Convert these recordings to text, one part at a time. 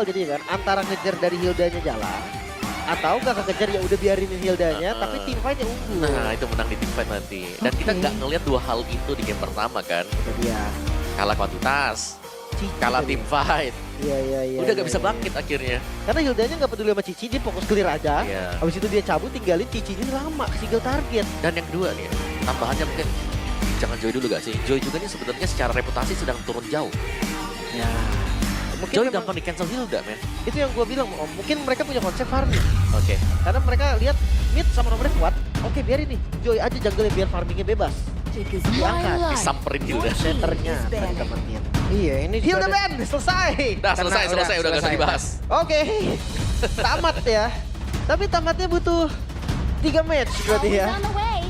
Jadi kan antara ngejar dari Hildanya jalan atau gak kekejar ya udah biarin Hildanya tapi team fight yang unggul. Nah itu menang di team fight nanti. Dan kita nggak ngelihat dua hal itu di game pertama kan. Itu dia. Kalah kuantitas, kalah team fight. Iya. Udah gak bisa bangkit akhirnya. Karena Hildanya gak peduli sama Cici, dia fokus clear aja. Iya. Habis itu dia cabut tinggalin Cicinya lama single target. Dan yang kedua nih, tambahannya mungkin jangan Joy dulu gak sih? Joy juga nih sebenarnya secara reputasi sedang turun jauh. Ya. Mungkin Joy memang gampang di cancel Hilda men. itu yang gue bilang Om. Mungkin mereka punya konsep farming. Oke. Karena mereka lihat mid sama nomornya kuat. Oke biarin nih Joy aja jungle biar farmingnya bebas. Diangkat. Disamperin Hilda. Centernya tadi temennya. Iya, ini Hilda juga ban selesai. Udah selesai, udah gak usah dibahas. Oke. Tamat ya. Tapi tamatnya butuh 3 match berarti ya.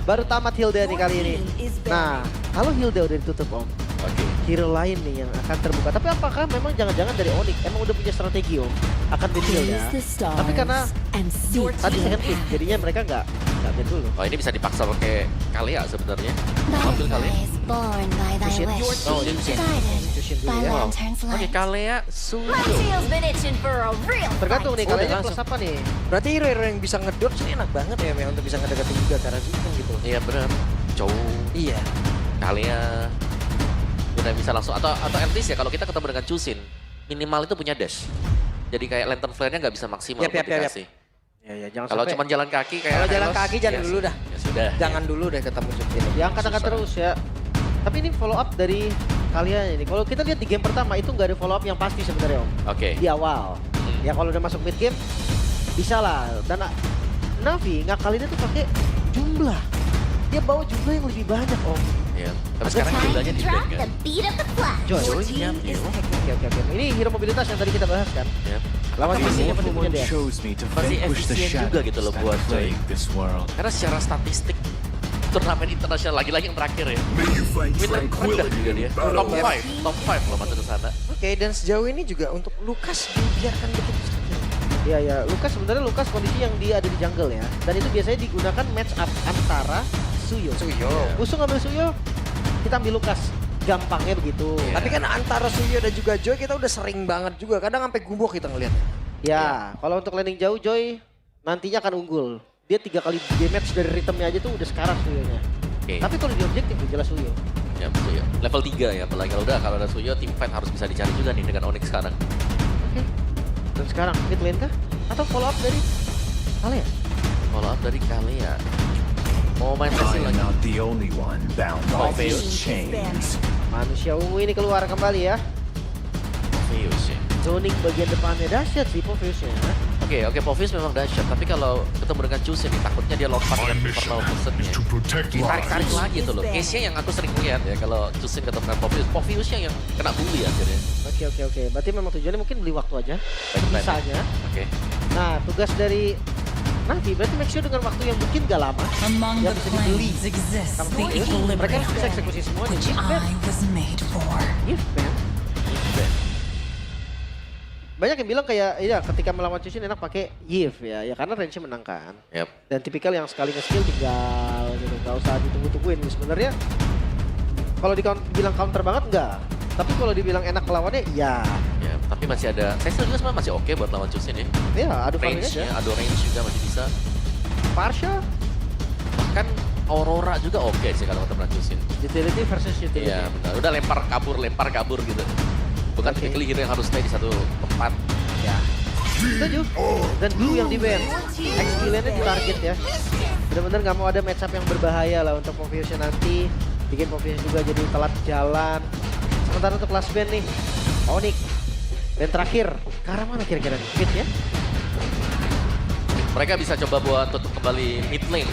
Baru tamat Hilda nih kali ini. Nah, kalau Hilda udah ditutup Om, Oke. hero lain nih yang akan terbuka. Tapi apakah memang jangan-jangan dari Onyx emang udah punya strategi Om? Akan bin Hilda. Tapi karena tadi second pick, jadinya mereka nggak bin dulu. Oh ini bisa dipaksa pakai Kalea sebenarnya. Ambil Kalea. Cushion. Oh ini sih. Cushion dulu ya. Oke Kalea Suyo. Tergantung nih Oh, kalian udah plus apa nih? berarti hero-hero yang bisa ngedot sih enak banget ya Mel, untuk bisa ngedeketin juga cara gitu. Iya benar. Cow. Iya. Kalea. Udah bisa langsung atau at least ya kalau kita ketemu dengan Chusin minimal itu punya dash. Jadi kayak lantern flare-nya nggak bisa maksimal Yap, buat yap, yap, dikasih. Ya jangan Kalau sampai cuma jalan kaki kayak Kalau jalan Hylos, kaki jangan ya dulu dah. Ya sudah. Jangan dulu deh ketemu Chutin. diangkat-angkat Susah. terus ya. Tapi ini follow up dari kalian ini. Kalau kita lihat di game pertama itu nggak ada follow up yang pasti sebenarnya Om. Oke. Di awal. Ya kalau udah masuk mid game bisa lah. Dan Navi ngakalinnya tuh pakai jumlah. Dia bawa jumlah yang lebih banyak Om. Iya. Tapi sekarang Hildanya di ban kan. Joy. Joy-nya ambil. Oke. Ini hero mobilitas yang tadi kita bahas kan. Ya. Lawan Tapi Cici masih yang penting punya dia. Masih efisien juga gitu loh buat Joy. Karena secara statistik turnamen internasional lagi-lagi yang terakhir ya. Win rendah juga dia. Top 5 loh masuk ke sana. Oke, dan sejauh ini juga untuk Lukas dibiarkan begitu saja. Iya. Sebenarnya Lukas kondisi yang dia ada di jungle ya. Dan itu biasanya digunakan match up antara Suyo. Musuh ngambil Suyo, kita ambil Lukas. Gampangnya begitu. Iya. Tapi kan antara Suyo dan juga Joy kita udah sering banget juga. Kadang sampai gubuk kita ngeliat. Ya, kalau untuk landing jauh Joy nantinya akan unggul. Dia 3 kali damage dari ritmenya aja tuh udah sekarat Suyonya. Oke. Tapi kalau di objektif jelas Suyo. Ya Suyo. Level 3 ya apalagi kalau ada Suyo team fight harus bisa dicari juga nih dengan Onyx sekarang. Oke. Dan sekarang mid lane kah? Atau follow up dari Kalea? Follow up dari Kalea. Mau main I Cecil am lagi. not the only one bound by Morpheus. these chains. Manusia ungu ini keluar kembali ya. Morpheus ya. Zoning bagian depannya dahsyat sih Morpheusnya. Oke, Morpheus memang dahsyat. Tapi kalau ketemu dengan Chusin nih, takutnya dia lompat My dengan mission Infernal Pursuit-nya. is to protect Tarik-tarik lives. lagi tuh loh. Case-nya yang aku sering lihat ya kalau Chusin ketemu dengan Morpheus. Morpheusnya yang kena bully akhirnya. Oke. Berarti memang tujuannya mungkin beli waktu aja. Baik-baik. Bisanya. Oke. Nah, tugas dari Navi berarti make sure dengan waktu yang mungkin gak lama. Among Yang the bisa dibeli planes exists sama the Morpheus. Mereka equilibrium, harus bisa eksekusi semuanya. which I was made for. If man. Banyak yang bilang kayak iya ketika melawan Chusin enak pakai Yves ya karena range-nya menang kan. Yap. Dan tipikal yang sekali nge-skill tinggal gitu, gak usah ditunggu-tungguin. Sebenarnya kalau dibilang counter banget enggak. Tapi kalau dibilang enak lawannya iya. Ya, tapi masih ada. Cecil juga sebenarnya masih oke buat lawan Chusin ya. Iya, adu farming Range-nya, aja. adu range juga masih bisa. Parsha, Bahkan Aurora juga oke sih kalau ketemu dengan Chusin. utility versus utility. Iya benar. Udah lempar kabur gitu. Bukan Oke. typically hero yang harus stay di satu tempat. Ya. Setuju. Dan Blue yang di ban. XP-nya di target ya. Bener-bener gak mau ada match up yang berbahaya lah untuk Morpheusnya nanti. Bikin Morpheus juga jadi telat jalan. Sementara untuk last band nih, Onyx. Dan terakhir, ke arah mana kira-kira nih? Mid ya? Mereka bisa coba buat tutup kembali mid lane.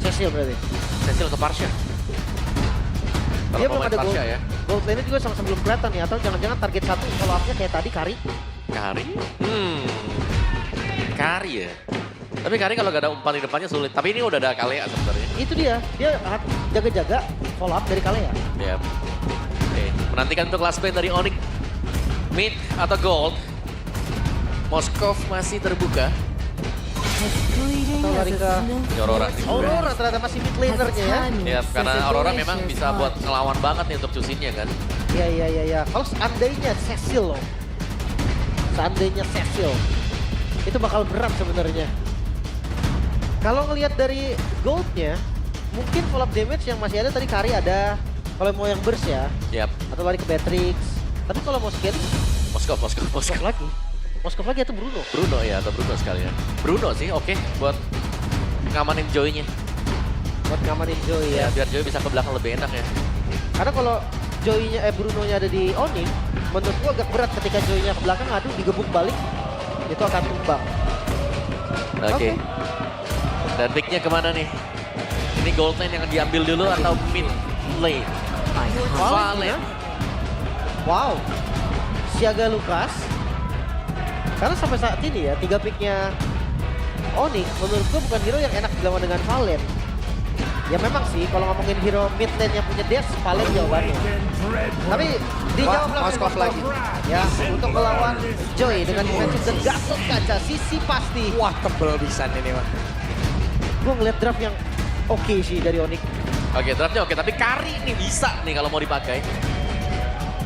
Cecil berarti. Cecil ke Parsha. Kalau Dia mau belum main ada gold. Parsha ya. Gold lane-nya juga sama-sama belum kelihatan nih. Atau jangan-jangan target satu follow up-nya kayak tadi Kari. Kari? Kari ya. Tapi Kari kalau gak ada umpan di depannya sulit. Tapi ini udah ada Kalea sebenarnya. Itu dia. Dia jaga-jaga follow up dari Kalea. Ya. Oke, menantikan untuk last band dari Onyx. Mid atau gold. Moskov masih terbuka. Atau lari ke Ini Aurora. Aurora ternyata masih mid laner-nya ya. Ya, karena Aurora memang bisa buat ngelawan banget nih untuk Chusinnya kan. Iya. Kalau seandainya Cecil loh. seandainya Cecil. Itu bakal berat sebenarnya. Kalau ngelihat dari goldnya, mungkin follow up damage yang masih ada tadi Kari ada. Kalau mau yang burst ya, Yap. atau lari ke Beatrix. Tapi kalau mau scan, Moskov lagi. Moskov lagi atau Bruno? Bruno ya, atau Bruno sekalian. Bruno sih oke buat ngamanin Joy-nya. Buat ngamanin Joy Ya, ya. biar Joy bisa ke belakang lebih enak ya. Karena kalau Joy-nya, Bruno-nya ada di Onyx, menurut gua agak berat ketika Joy-nya ke belakang, aduh digebuk balik, itu akan tumbang. Oke. Dan picknya kemana nih? Ini gold lane yang diambil dulu atau mid lane? Valen. Wow, Siaga Lukas. Karena sampai saat ini ya, 3 picknya Onyx menurut gua bukan hero yang enak dilawan dengan Valen. Ya memang sih, kalau ngomongin hero mid lane yang punya dash, Valen jawabannya. Tapi dijawab Moskov lagi. Ya, untuk melawan Joy dengan defensif dan Gatot Kaca, sisi pasti. Wah, tebel pisan ini, Wak. Gue ngeliat draft yang oke sih dari Onyx. Oke, draftnya oke, tapi Kari nih bisa nih kalau mau dipakai.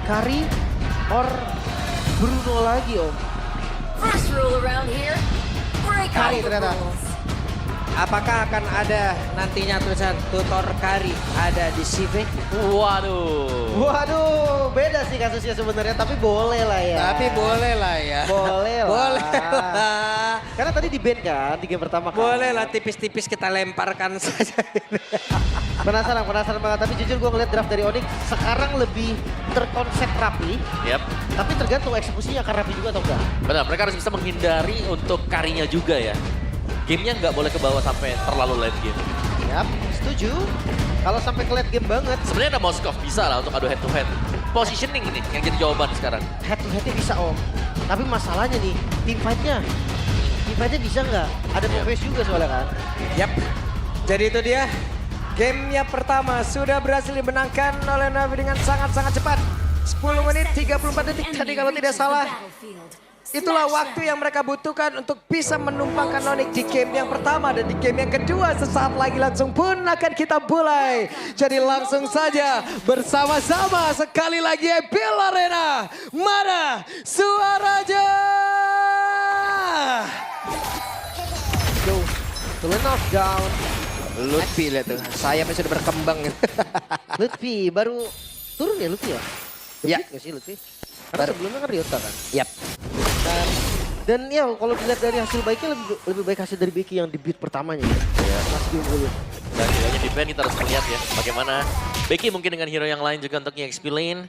Kari or Bruno lagi om. First rule around here, break Kari all the ternyata. rules. Apakah akan ada nantinya tulisan tutor Kari ada di CV? Waduh. Waduh, beda sih kasusnya sebenarnya, tapi boleh lah ya. Tapi boleh lah ya. Boleh lah. Boleh lah. Karena tadi di ban kan, di game pertama kan. Boleh lah tipis-tipis kita lemparkan saja. Penasaran banget. Tapi jujur gue ngeliat draft dari Onyx sekarang lebih terkonsep rapi. Yap. Tapi tergantung eksekusinya akan rapi juga atau enggak. Benar, mereka harus bisa menghindari untuk Karinya juga ya. Gamenya nggak boleh ke bawah sampai terlalu late game. Yap, setuju. Kalau sampai ke late game banget, Sebenarnya ada Moskov bisa lah untuk adu head to head. Positioning ini yang jadi jawaban sekarang. head to headnya bisa om. Tapi masalahnya nih, team fight-nya bisa nggak? Ada progress juga soalnya kan. Yap. Jadi itu dia. Gamenya pertama sudah berhasil dimenangkan oleh Navi dengan sangat-sangat cepat. 10 menit 34 detik tadi kalau tidak salah. Itulah waktu yang mereka butuhkan untuk bisa menumpangkan Onyx di game yang pertama dan di game yang kedua sesaat lagi langsung pun akan kita mulai. Jadi langsung saja bersama-sama sekali lagi Epic Arena. Mana suaranya? Go, turn off down. Lutfi lihat tuh, sayapnya sudah berkembang. Lutfi baru turun ya Lutfi ya? Ya. Debut nggak sih Lutfi? Karena sebelumnya kan Ryota kan. Yap. Dan ya kalau dilihat dari hasil baiknya lebih baik hasil dari Becky yang debut pertamanya ya. Masih diunggulin. Dan hanya di ban kita harus melihat ya bagaimana Becky mungkin dengan hero yang lain juga untuk EXP lane.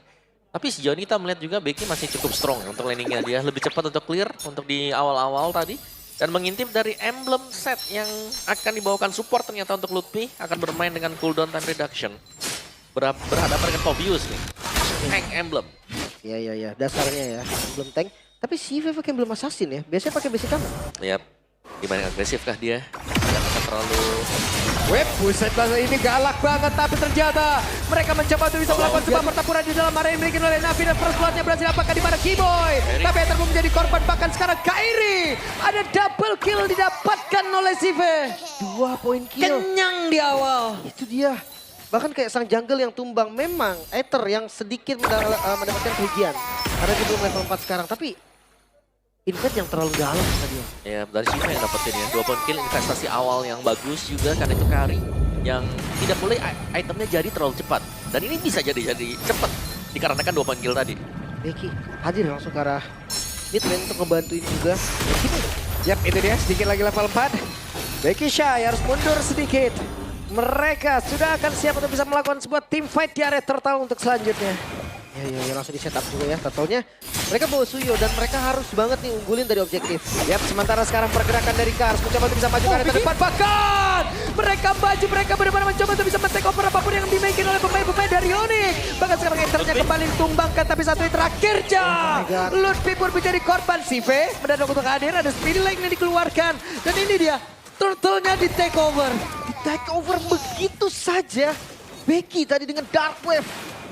Tapi sejauh ini kita melihat juga Becky masih cukup strong untuk laningnya dia. Lebih cepat untuk clear untuk di awal-awal tadi. Dan mengintip dari emblem set yang akan dibawakan support ternyata untuk Lutfi akan bermain dengan cooldown time reduction. Berhadapan dengan Pobius nih. Tank emblem. Iya, dasarnya ya. Belum tank. Tapi si Vive pakai emblem assassin ya. Biasanya pakai basic kanan. Yap. Gimana agresif kah dia? Jangan akan terlalu... Web, buset bahasa ini galak banget tapi ternyata mereka mencoba untuk bisa melakukan sebuah pertempuran di dalam area yang dimiliki oleh Navi dan first blood-nya berhasil apakah di mana Keyboy. Tapi yang terbukti menjadi korban bahkan sekarang Kairi. Ada double kill didapatkan oleh Sive. 2 poin kill. Kenyang di awal. Itu dia. Bahkan kayak sang jungle yang tumbang. Memang Aether yang sedikit mendapatkan kerugian. Karena dia belum level 4 sekarang. Tapi invest yang terlalu dalam tadi. Ya, dari Shiva yang dapetin ya. 2 point kill, investasi awal yang bagus juga karena itu Kari. Yang tidak boleh itemnya jadi terlalu cepat. Dan ini bisa jadi cepat. Dikarenakan 2 point kill tadi. Becky hadir langsung ke arah mid lane untuk ngebantuin juga. Yap, itu dia sedikit lagi level 4. Becky Shy harus mundur sedikit. Mereka sudah akan siap untuk bisa melakukan sebuah team fight di area turtle untuk selanjutnya. Ya, langsung di setup juga ya. Turtle-nya mereka bawa Suyo dan mereka harus banget nih unggulin dari objektif. Yap, sementara sekarang pergerakan dari Kars mencoba untuk bisa maju ke area terdepan. Bahkan mereka maju, mereka benar-benar mencoba untuk bisa men-take over apapun yang dimiliki oleh pemain-pemain dari Onyx. Bahkan sekarang Ethernya kembali ditumbangkan, tapi satu yang terakhirnya. Lutfi pun menjadi korban. Sive mendadak untuk hadir, ada speed lane yang dikeluarkan. Dan ini dia, turtle-nya di take over. Take over begitu saja. Becky tadi dengan Dark Wave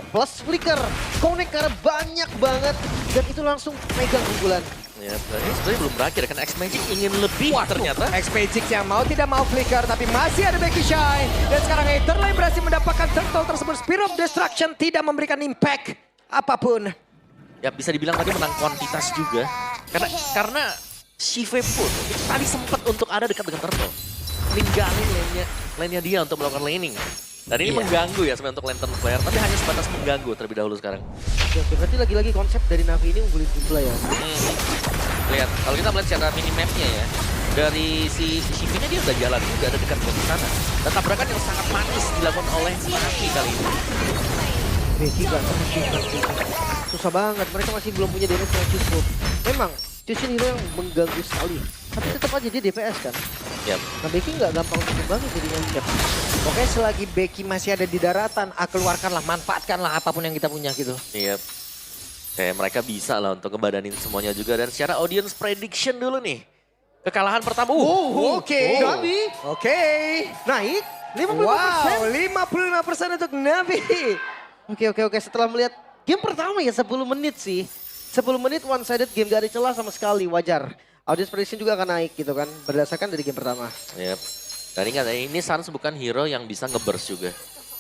plus Flicker connect karena banyak banget dan itu langsung megang unggulan. Ya, ini sebenarnya belum berakhir karena X-Magic ingin lebih ternyata. X-Magic yang mau tidak mau flicker, tapi masih ada Becky Shy. Dan sekarang Etherlane berhasil mendapatkan turtle tersebut. Spear of Destruction tidak memberikan impact apapun. Ya bisa dibilang tadi menang kuantitas juga. Karena Shive pun tadi sempat untuk ada dekat dengan Turtle. Ninggalin lane-nya dia untuk melakukan laning. Dan ini mengganggu ya sebenarnya untuk Lantern Flare, tapi hanya sebatas mengganggu terlebih dahulu sekarang. Oke, berarti lagi-lagi konsep dari Navi ini unggulin jumlah ya. Lihat, kalau kita melihat secara minimapnya ya, dari si Shive-nya dia udah jalan, udah ada dekat ke sana. Dan tabrakan yang sangat manis dilakukan oleh Navi kali ini. Becky gak susah banget, mereka masih belum punya damage yang cukup. Memang, Jushin hero yang mengganggu sekali. Tapi tetap aja dia DPS kan. Yap. Nah Becky nggak gampang untuk banget jadi ngecap. Oke, selagi Becky masih ada di daratan, keluarkanlah, manfaatkanlah apapun yang kita punya gitu. Iya. Kayak mereka bisa lah untuk ngebadanin semuanya juga. Dan secara audience prediction dulu nih. Kekalahan pertama. Oke. Navi Oke. naik 55%. Wow, 55% untuk Navi. Oke. Setelah melihat game pertama ya 10 menit sih. 10 menit one sided game gak ada celah sama sekali, wajar. Audience prediction juga akan naik gitu kan, berdasarkan dari game pertama. Yap. Dan ingat ini Suns bukan hero yang bisa nge-burst juga.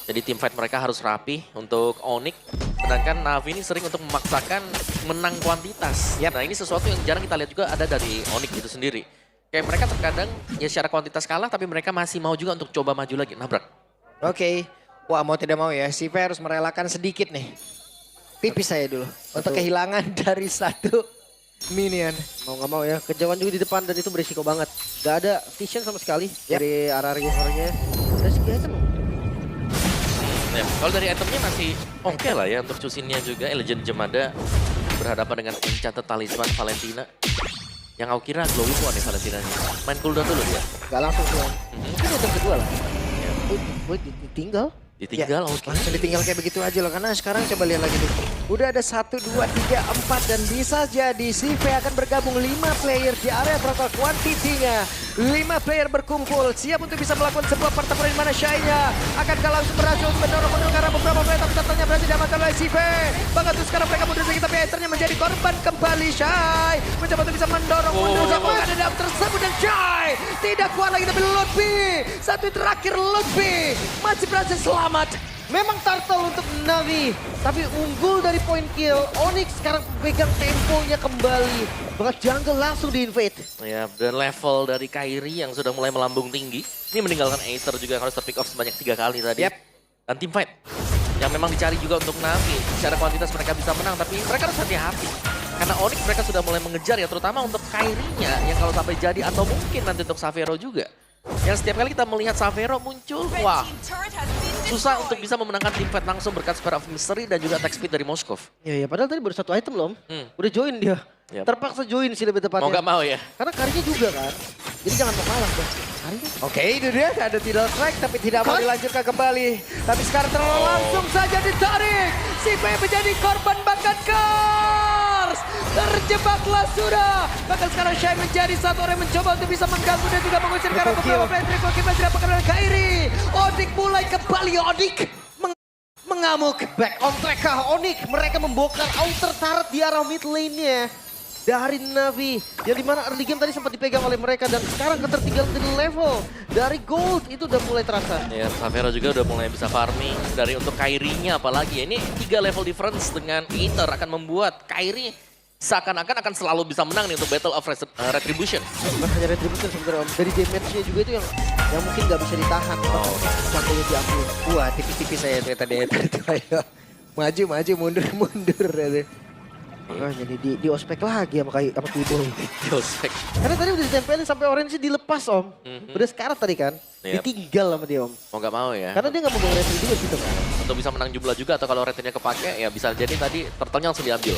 Jadi team fight mereka harus rapi untuk Onyx. Sedangkan Navi ini sering untuk memaksakan menang kuantitas. Nah ini sesuatu yang jarang kita lihat juga ada dari Onyx itu sendiri. Kayak mereka terkadang ya secara kuantitas kalah tapi mereka masih mau juga untuk coba maju lagi, nabrak. Oke. Wah, mau tidak mau ya, Shive harus merelakan sedikit nih. Tipis saya dulu. Untuk kehilangan dari satu minion. Mau nggak mau ya, kejauhan juga di depan dan itu berisiko banget. Gak ada vision sama sekali dari arah rivernya. Ada segi item. Ya, kalau dari itemnya masih oke lah ya untuk Chusinnya juga. Legend Jemada berhadapan dengan Enchanted Talisman Valentina. Yang aku kira glowing one ya Valentinanya. Main cooldown dulu dia. Gak langsung tuh. Mungkin item kedua lah. Wait, ditinggal. Ditinggal, oke. Langsung ditinggal kayak begitu aja loh. Karena sekarang coba lihat lagi dulu. Udah ada 1, 2, 3, 4. Dan bisa jadi Shive akan bergabung 5 player di area total quantity-nya. 5 player berkumpul. Siap untuk bisa melakukan sebuah pertempuran di mana Shy-nya akankah langsung berhasil untuk mendorong karena beberapa player. Tapi totalnya berhasil diamankan oleh Shive. Bahkan tuh sekarang mereka mundur sedikit. Tapi akhirnya menjadi korban kembali Shy. Mencoba untuk bisa mendorong mundur. Apakah ada dalam tersebut dan Shy tidak kuat lagi. Tapi Lutfi. Satu terakhir Lutfi. Masih berhasil selamat. Memang turtle untuk Navi, tapi unggul dari point kill. Onyx sekarang pegang temponya kembali. Bahkan jungle langsung di-invade. Ya, dan level dari Kairi yang sudah mulai melambung tinggi. Ini meninggalkan Aether juga yang harus terpick off sebanyak 3 kali tadi. Yep. Dan team fight yang memang dicari juga untuk Navi. Secara kuantitas mereka bisa menang, tapi mereka harus hati-hati. Karena Onyx mereka sudah mulai mengejar ya, terutama untuk Kairinya yang kalau sampai jadi atau mungkin nanti untuk Xavero juga. Yang setiap kali kita melihat Xavero muncul, wah, susah untuk bisa memenangkan team fight langsung berkat Sphere of Mystery dan juga attack speed dari Moskov. Ya, padahal tadi baru 1 item loh. Udah join dia. Yep. Terpaksa join sih lebih tepatnya. Mau gak mau ya. Karena karinya juga kan. Jadi jangan mau kalah dong. Karinya. Oke, itu dia ada tidak strike tapi tidak mau dilanjutkan kembali. Tapi sekarang terlalu langsung saja ditarik. Shive menjadi korban bakat Kars. Terjebaklah sudah. Bahkan sekarang Shy menjadi satu orang yang mencoba untuk bisa mengganggu dan juga mengusir karena beberapa player Triple Kill didapatkan oleh Kairi. Onyx mulai kembali, Onyx mengamuk. Back on track kah Onyx? Mereka membongkar outer turret di arah mid lane-nya. Dari Navi, yang dimana early game tadi sempat dipegang oleh mereka dan sekarang ketertinggalan di level dari gold itu udah mulai terasa. Ya, Xavero juga udah mulai bisa farming dari untuk Kairi-nya apalagi. Ini 3 level difference dengan Aether akan membuat Kairi seakan-akan akan selalu bisa menang nih untuk Battle of Retribution. Bukan hanya retribution sebenarnya Om, dari damage-nya juga itu yang mungkin nggak bisa ditahan. Cangkulnya diambil. Wah, tipis-tipis saya tadi itu. Ayo. Maju, mundur. Makanya di ospek lagi sama Kiboy. Yospek. Karena tadi udah ditempelin sampai orange dilepas Om. Udah sekarat tadi kan. Yep. Ditinggal sama dia Om. Mau gak mau ya. Karena dia nggak mau retri juga gitu kan. Untuk bisa menang jumlah juga atau kalau retenya kepake ya bisa jadi tadi turtle-nya langsung diambil.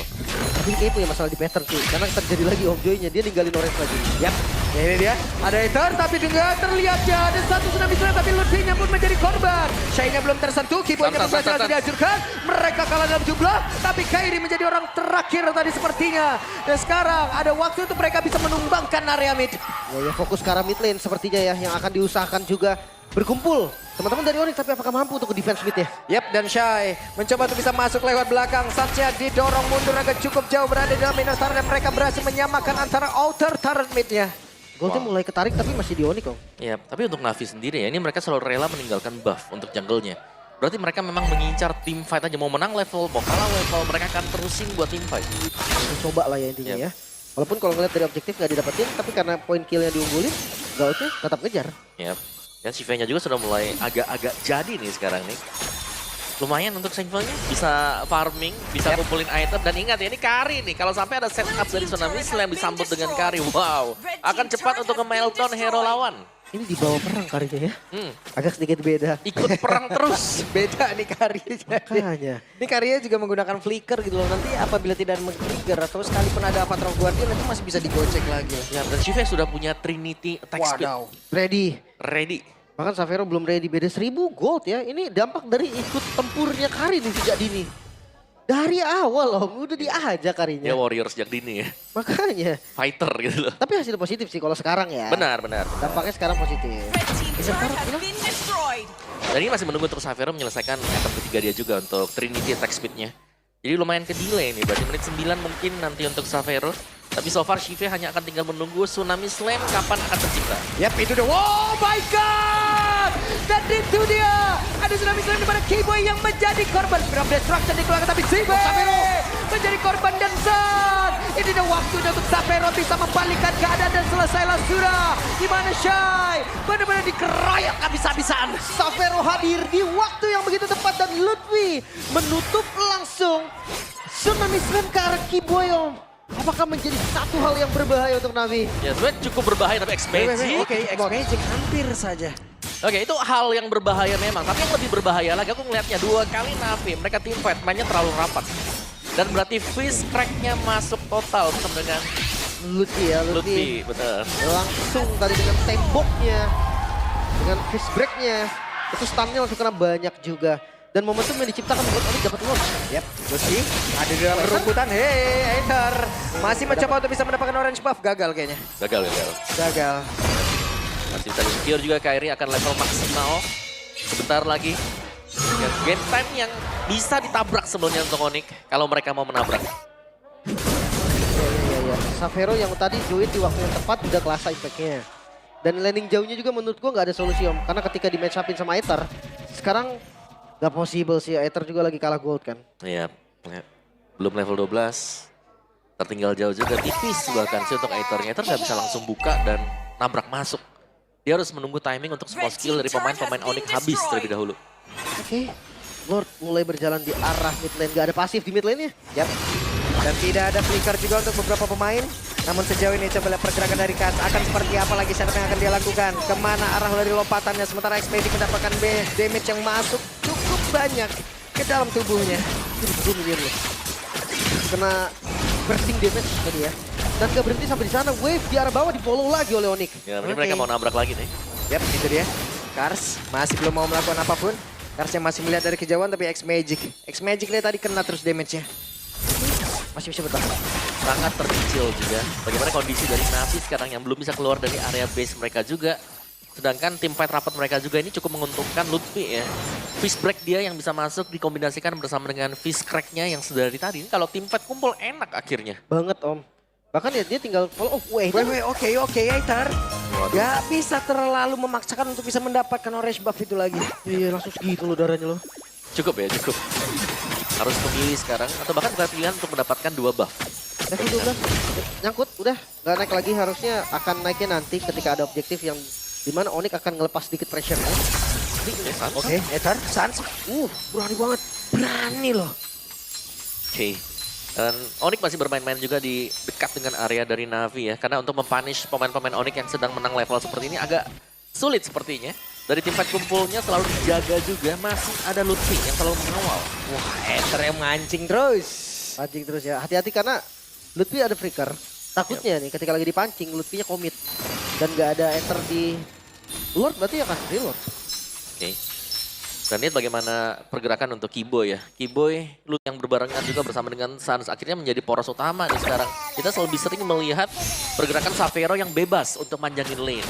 Tapi kayaknya punya masalah di pattern sih. Karena terjadi lagi Om Joy-nya, dia ninggalin orange lagi. Yap, ya ini dia. Ada Aether tapi dengan terlihatnya ada satu tsunami strike tapi Lutfi-nya pun menjadi korban. Shy-nya belum tersentuh, Kiboy-nya pun berhasil dihancurkan. Mereka kalah dalam jumlah, tapi Kairi menjadi orang terakhir tadi sepertinya. Dan sekarang ada waktu untuk mereka bisa menumbangkan area mid. Ya fokus ke arah mid lane sepertinya ya yang akan diusahakan juga berkumpul. Teman-teman dari Onyx tapi apakah mampu untuk defense mid ya? Yap, dan Shy mencoba untuk bisa masuk lewat belakang. Saatnya didorong mundur agak cukup jauh berada dalam inner turret dan mereka berhasil menyamakan antara outer turret mid-nya. Goldnya mulai ketarik tapi masih di Onyx kok. Ya, tapi untuk Navi sendiri ya ini mereka selalu rela meninggalkan buff untuk jungle-nya. Berarti mereka memang mengincar team fight aja. Mau menang level, mau kalah level, mereka akan terusin buat team fight. Coba lah ya intinya ya. Walaupun kalau ngeliat dari objektif nggak didapetin, tapi karena poin killnya diunggulin, Gautnya tetap ngejar. Yap. Dan Shiva-nya juga sudah mulai agak-agak jadi nih sekarang nih. Lumayan untuk Shiva-nya bisa farming, bisa kumpulin item. Dan ingat ya ini carry nih. Kalau sampai ada setup dari Tsunami Slam disambut dengan carry. Wow. Akan cepat untuk nge-meltdown hero lawan. Ini di bawah perang Karinya ya. Agak sedikit beda. Ikut perang terus. Beda nih Karya. Makanya. Ini Karya juga menggunakan flicker gitu loh. Nanti apabila tidak meng-trigger atau sekalipun ada Avatar Guardian nanti masih bisa digocek lagi. Ya, dan Shiva sudah punya Trinity attack speed. Wadaw. Ready. Ready. Bahkan Xavero belum ready, beda 1000 gold ya. Ini dampak dari ikut tempurnya Kari nih sejak dini. Dari awal Om, udah diajak Dia Karinya. warrior sejak dini ya. Makanya. Fighter gitu loh. Tapi hasil positif sih kalau sekarang ya. Benar. Dampaknya sekarang positif. Red team's turret has been destroyed. Dan ini masih menunggu terus Xavero menyelesaikan item ketiga dia juga untuk Trinity attack speed-nya. Jadi lumayan ke delay nih, berarti menit 9 mungkin nanti untuk Xavero. Tapi so far Shiva hanya akan tinggal menunggu Tsunami Slam kapan akan tercipta. Yap, itu dia. Oh my God! Dan itu dia. Ada Tsunami Slam di mana K-Boy yang menjadi korban. Beram destruction dikeluarkan tapi Xavero menjadi korban dan San. Ini dia waktunya untuk Xavero bisa membalikkan keadaan dan selesailah sudah. Di mana Shy benar-benar dikeroyok habis-habisan. Xavero hadir di waktu yang begitu tepat dan Lutfi menutup langsung Tsunami Slam ke arah K-Boy Om. Apakah menjadi satu hal yang berbahaya untuk Navi? Ya sebenarnya cukup berbahaya tapi X-Magic. Oke, X-Magic hampir saja. Oke, itu hal yang berbahaya memang. Tapi yang lebih berbahaya lagi aku ngelihatnya 2 kali Navi. Mereka team fight, mainnya terlalu rapat. Dan berarti Fizz crack-nya masuk total bersama dengan Lutfi ya, Lutfi. Betul. langsung tadi dengan temboknya, dengan fist break-nya, itu stun-nya langsung kena banyak juga. Dan momentum yang diciptakan membuat Onyx dapat launch. Yap, Lutfi ada di dalam rumputan. Hei, Aether masih mencoba untuk bisa mendapatkan orange buff. Gagal kayaknya. Gagal. Masih bisa di-secure juga Kairi akan level maksimal. Sebentar lagi. Dan game time yang bisa ditabrak sebelumnya untuk Onyx kalau mereka mau menabrak. Iya. Xavero yang tadi join di waktu yang tepat udah kelasa impact-nya. Dan landing jauhnya juga menurut gua nggak ada solusi Om. Karena ketika di match up-in sama Aether, sekarang nggak possible sih. Aether juga lagi kalah gold kan. Iya, belum level 12. Tertinggal jauh juga, tipis bahkan sih untuk Aether-nya. Aether nggak bisa langsung buka dan nabrak masuk. Dia harus menunggu timing untuk semua skill dari pemain-pemain Onyx habis terlebih dahulu. Oke. Lord mulai berjalan di arah mid lane. Gak ada pasif di mid lane-nya. Yap. Dan tidak ada flicker juga untuk beberapa pemain. Namun sejauh ini coba lihat pergerakan dari Kaz akan seperti apa lagi setup yang akan dia lakukan. Kemana arah dari lompatannya. Sementara X-Magic mendapatkan damage yang masuk cukup banyak ke dalam tubuhnya. Gue miliar loh. Kena bursting damage tadi ya. Dan gak berhenti sampai di sana. Wave di arah bawah di follow lagi oleh Onyx. Ya, mungkin mereka mau nabrak lagi nih. Yap, itu dia. Kars masih belum mau melakukan apapun. Kars yang masih melihat dari kejauhan tapi X-Magic. X-Magic dia tadi kena terus damage-nya. Masih bisa bertahan. Sangat terkecil juga. Bagaimana kondisi dari Navi sekarang yang belum bisa keluar dari area base mereka juga. Sedangkan tim fight rapat mereka juga ini cukup menguntungkan Lutfi ya. Fizz break dia yang bisa masuk dikombinasikan bersama dengan Fizz crack-nya yang sedari tadi. Kalau tim fight kumpul enak akhirnya. Banget Om. Bahkan ya dia tinggal follow. Oh wait. Oke, Aether. Gak bisa terlalu memaksakan untuk bisa mendapatkan orange buff itu lagi. Iya langsung segitu loh darahnya loh. Cukup ya, cukup. Harus memilih sekarang atau bahkan bukan pilihan untuk mendapatkan 2 buff. Level 12. Nyangkut udah. Gak naik lagi harusnya akan naiknya nanti ketika ada objektif yang dimana Onyx akan ngelepas sedikit pressure-nya. Oke, Aether, Sans. Berani banget. Berani loh. Oke. Dan Onyx masih bermain-main juga di dekat dengan area dari Navi ya. Karena untuk mempunish pemain-pemain Onyx yang sedang menang level seperti ini agak sulit sepertinya. Dari tim fight kumpulnya selalu dijaga juga. Masih ada Lutfi yang selalu mengawal. Wah, Aether yang mancing terus. Pancing terus ya. Hati-hati karena Lutfi ada flicker. Takutnya nih ketika lagi dipancing Lutfi-nya komit. Dan gak ada Aether di Lord berarti ya kan Lord. Oke. Dan lihat bagaimana pergerakan untuk K-Boy ya. K-Boy yang berbarengan juga bersama dengan Sans akhirnya menjadi poros utama nih sekarang. Kita lebih sering melihat pergerakan Xavero yang bebas untuk manjangin lane.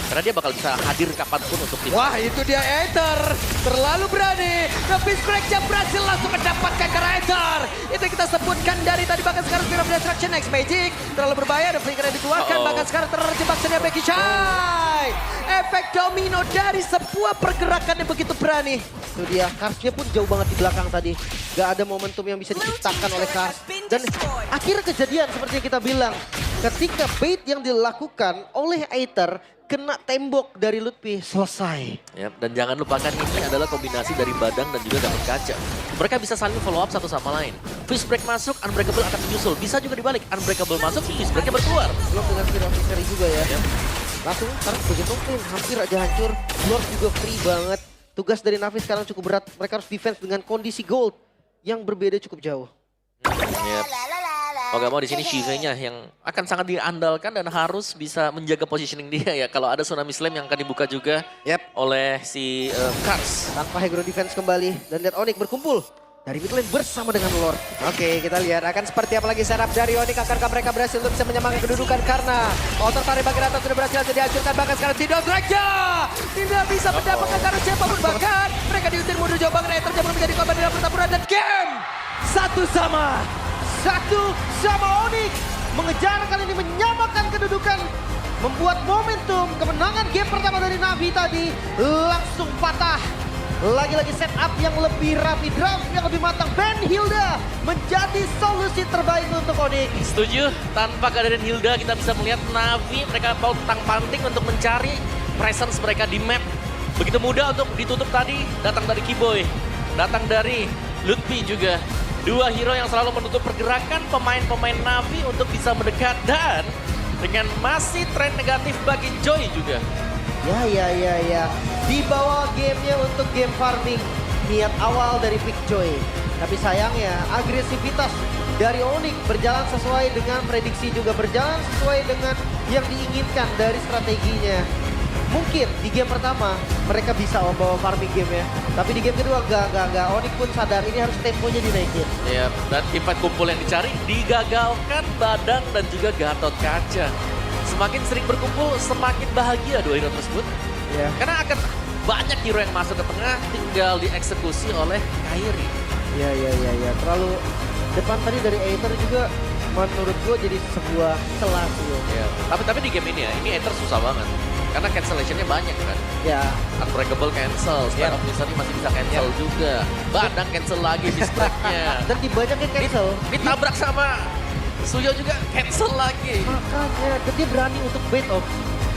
Karena dia bakal bisa hadir kapanpun untuk tim. Wah, itu dia Aether. Terlalu berani. Tapi Fizz crack-nya berhasil langsung ke mendapatkan karakter. Itu yang kita sebutkan dari tadi, bahkan sekarang Spear of Destruction X Magic. Terlalu berbahaya, ada flicker yang dikeluarkan, bahkan sekarang terjebak sini Becky Shy. Efek domino dari sebuah pergerakan yang begitu berani. Itu dia, Karsnya pun jauh banget di belakang tadi. Gak ada momentum yang bisa diciptakan oleh Kars. Dan akhirnya kejadian seperti yang kita bilang. Ketika bait yang dilakukan oleh Aether kena tembok dari Lutfi, selesai. Yap, dan jangan lupakan ini adalah kombinasi dari Badang dan juga Gatot Kaca. Mereka bisa saling follow up satu sama lain. Fist break masuk, Unbreakable akan menyusul. Bisa juga dibalik, Unbreakable masuk, Fist breaknya berkeluar. Belum dengan Hero Victory juga ya. Langsung sekarang begitu clean, hampir aja hancur. Lord juga free banget. Tugas dari Navi sekarang cukup berat. Mereka harus defense dengan kondisi gold yang berbeda cukup jauh. Yap. Mau gak mau di sini Shive-nya yang akan sangat diandalkan dan harus bisa menjaga positioning dia ya. Kalau ada Tsunami Slam yang akan dibuka juga oleh si Kars. Tanpa Hegro defense kembali dan lihat Onyx berkumpul dari mid lane bersama dengan Lord. Oke, kita lihat akan seperti apa lagi setup dari Onyx. Akankah mereka berhasil untuk bisa menyamakan kedudukan karena outer tarik bagi rata sudah berhasil dihancurkan, bahkan sekarang tidak Drake tidak bisa mendapatkan karena siapapun, bahkan mereka diusir mundur jauh banget. Aether jauh menjadi korban dalam pertempuran dan game satu sama Onyx mengejar kali ini menyamakan kedudukan, membuat momentum kemenangan game pertama dari Navi tadi langsung patah. Lagi-lagi setup yang lebih rapi, draft yang lebih matang. Ben Hilda menjadi solusi terbaik untuk Onyx. Setuju, tanpa kehadiran Hilda kita bisa melihat Navi mereka pantang-panting untuk mencari presence mereka di map. Begitu mudah untuk ditutup tadi, datang dari Kiboy, datang dari Lutfi juga. Dua hero yang selalu menutup pergerakan pemain-pemain Navi untuk bisa mendekat, dan dengan masih tren negatif bagi Joy juga. Ya. Dibawa gamenya untuk game farming. Niat awal dari Big Joy. Tapi sayangnya agresivitas dari Onyx berjalan sesuai dengan prediksi, juga berjalan sesuai dengan yang diinginkan dari strateginya. Mungkin di game pertama mereka bisa membawa farming game ya. Tapi di game kedua enggak. Onyx pun sadar ini harus temponya dinaikin. Ya, dan impact kumpul yang dicari digagalkan Badang dan juga Gatot Kaca. Semakin sering berkumpul, semakin bahagia dua hero tersebut. Ya. Karena akan banyak hero yang masuk ke tengah, tinggal dieksekusi oleh Kairi. Ya. Terlalu depan tadi dari Aether juga menurut gue jadi sebuah celah sih. Ya. Tapi di game ini ya, ini Aether susah banget. Karena cancellationnya banyak kan. Ya. Unbreakable cancel, Spare of Misery masih bisa cancel juga. Badang cancel lagi fist break-nya. Dan di banyak yang cancel. Ditabrak sama Suyo juga cancel lagi. Makanya dia berani untuk bait off.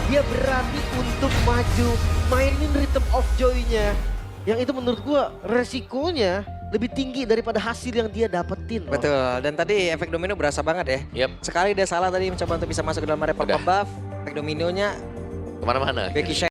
Dia berani untuk maju, mainin rhythm of joy-nya. Yang itu menurut gua resikonya lebih tinggi daripada hasil yang dia dapetin. betul. Dan tadi efek domino berasa banget ya. Yep, Sekali dia salah tadi mencoba untuk bisa masuk ke dalam area Udah. buff, efek dominonya kemana-mana. Becky Shy